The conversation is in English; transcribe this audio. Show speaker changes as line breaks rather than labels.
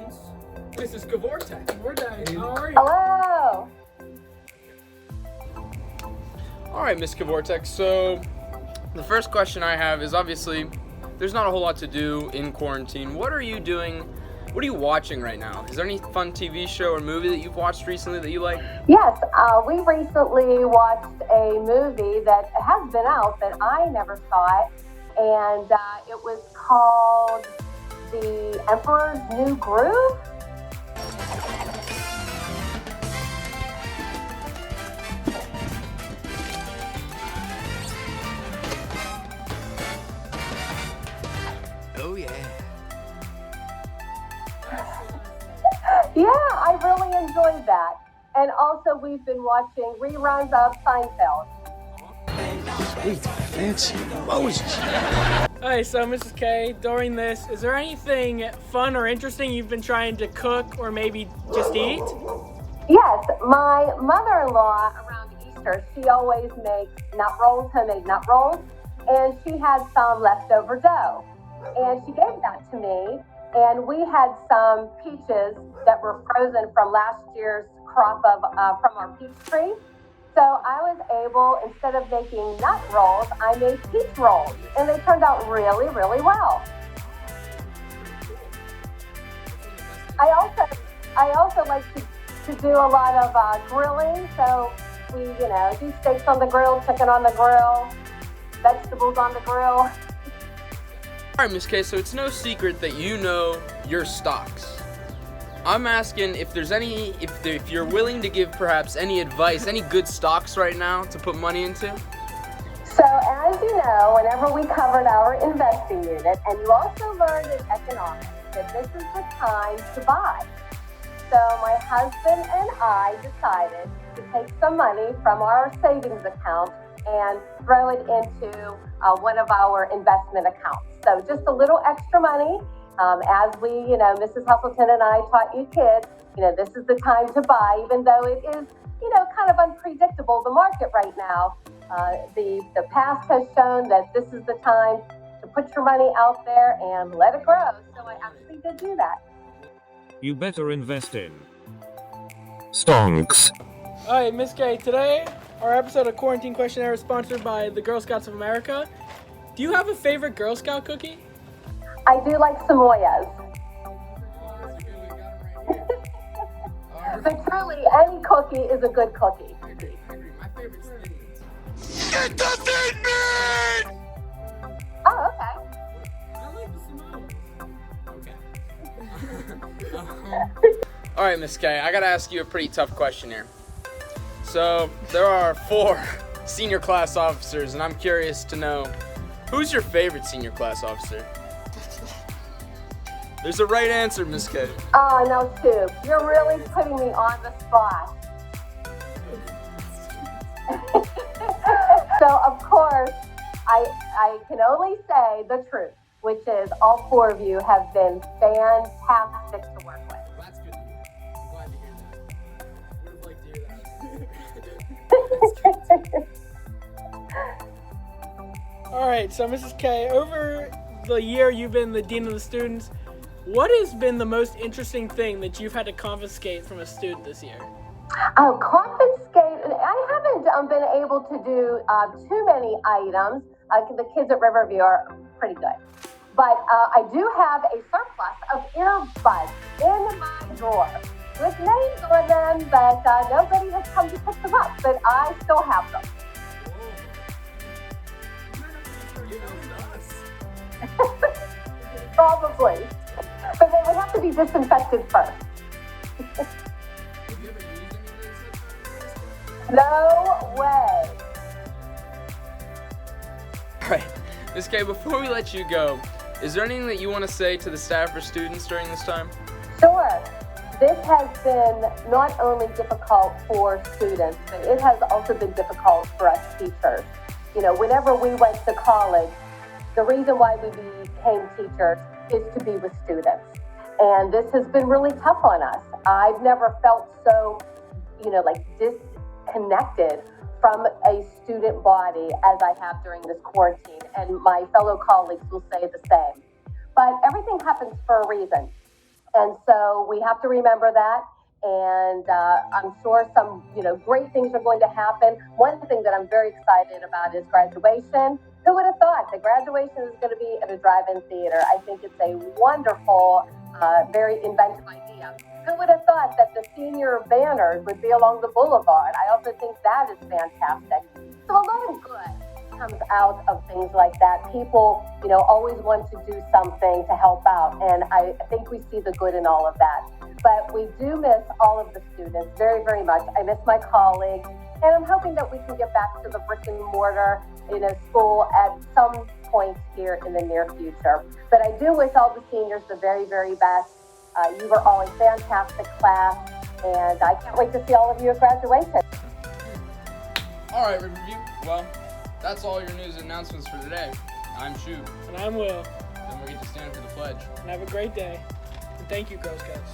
students, Mrs. Gavortek. How are you?
Hello.
All right, Ms. Kavortek, so the first question I have is obviously there's not a whole lot to do in quarantine. What are you doing? What are you watching right now? Is there any fun TV show or movie that you've watched recently that you like?
Yes, we recently watched a movie that has been out, but I never saw it, and it was called The Emperor's New Groove.
Oh yeah.
Yeah, I really enjoyed that. And also, we've been watching reruns of Seinfeld.
Sweet, fancy Moses.
Hi, so Mrs. K, during this, is there anything fun or interesting you've been trying to cook or maybe just eat?
Yes, my mother-in-law around Easter, she always makes nut rolls, homemade nut rolls, and she had some leftover dough. And she gave that to me, and we had some peaches that were frozen from last year's crop of from our peach tree. So I was able, instead of making nut rolls, I made peach rolls, and they turned out really, really well. I also like to do a lot of grilling, so we, do steaks on the grill, chicken on the grill, vegetables on the grill.
All right, Ms. K, so it's no secret that you know your stocks. I'm asking if there's if you're willing to give perhaps any advice, any good stocks right now to put money into?
So as you know, whenever we covered our investing unit, and you also learned in economics that this is the time to buy. So my husband and I decided to take some money from our savings account and throw it into one of our investment accounts. So just a little extra money. As we, Mrs. Hustleton and I taught you kids, this is the time to buy, even though it is, kind of unpredictable, the market right now. The past has shown that this is the time to put your money out there and let it grow. So I actually did do that.
You better invest in stonks.
Hi, Miss K, today our episode of Quarantine Questionnaire is sponsored by the Girl Scouts of America. Do you have a favorite Girl Scout cookie?
I do like Samoyas. But truly, any cookie is a good cookie.
I agree. My favorite's thin.
Get the thin man!
Oh, okay.
I like the Samoas.
All right, Ms. K, I gotta ask you a pretty tough question here. So there are 4 senior class officers, and I'm curious to know, who's your favorite senior class officer? There's a right answer, Miss K.
Oh, no, Stu. You're really putting me on the spot. So, of course, I can only say the truth, which is all 4 of you have been fantastic to work with.
Well, that's good to hear. I'm glad to hear that. Would have liked to hear that. All right, so Mrs. K, over the year you've been the dean of the students, what has been the most interesting thing that you've had to confiscate from a student this year?
Oh, confiscate. I haven't been able to do too many items. The kids at Riverview are pretty good. But I do have a surplus of earbuds in my drawer with names on them, but nobody has come to pick them up. But I still have them. Probably. But they would have to be disinfected first. No way.
All right, Ms. K, before we let you go, is there anything that you want to say to the staff or students during this time?
Sure. This has been not only difficult for students, but it has also been difficult for us teachers. Whenever we went to college, the reason why we became teachers is to be with students. And this has been really tough on us. I've never felt so, disconnected from a student body as I have during this quarantine. And my fellow colleagues will say the same. But everything happens for a reason. And so we have to remember that. And I'm sure some, great things are going to happen. One thing that I'm very excited about is graduation. Who would have thought that graduation is going to be at a drive-in theater? I think it's a wonderful, very inventive idea. Who would have thought that the senior banners would be along the boulevard? I also think that is fantastic. So a lot of good comes out of things like that. People, always want to do something to help out, and I think we see the good in all of that. But we do miss all of the students very, very much. I miss my colleagues, and I'm hoping that we can get back to the brick and mortar, school at some point here in the near future. But I do wish all the seniors the very, very best. You were all a fantastic class, and I can't wait to see all of you at graduation.
All right, Riverview. Well, that's all your news and announcements for today. I'm Shu.
And I'm Will.
Then we get to stand for the pledge.
And have a great day. And thank you, Girl Scouts.